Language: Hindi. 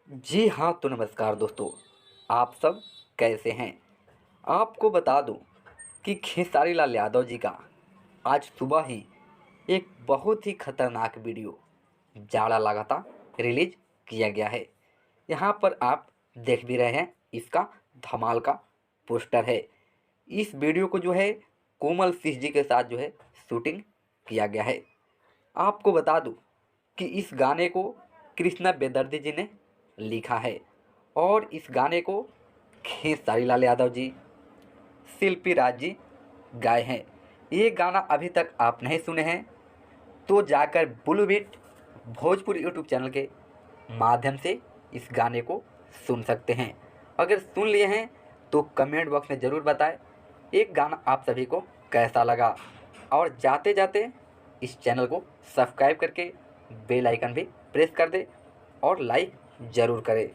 जी हाँ, तो नमस्कार दोस्तों। आप सब कैसे हैं? आपको बता दूं कि खेसारी लाल यादव जी का आज सुबह ही एक बहुत ही खतरनाक वीडियो जाड़ा लगातार रिलीज किया गया है। यहाँ पर आप देख भी रहे हैं, इसका धमाल का पोस्टर है। इस वीडियो को जो है कोमल सिंह जी के साथ जो है शूटिंग किया गया है। आपको बता दूं कि इस गाने को कृष्णा बेदर्जी जी ने लिखा है और इस गाने को खेसारी लाल यादव जी, शिल्पी राज जी गाए हैं। ये गाना अभी तक आप नहीं सुने हैं तो जाकर blue beat Bhojpuri YouTube channel के माध्यम से इस गाने को सुन सकते हैं। अगर सुन लिए हैं तो कमेंट बॉक्स में ज़रूर बताएं एक गाना आप सभी को कैसा लगा। और जाते जाते इस चैनल को सब्सक्राइब करके बेल आइकन भी प्रेस कर दें और लाइक ज़रूर करें।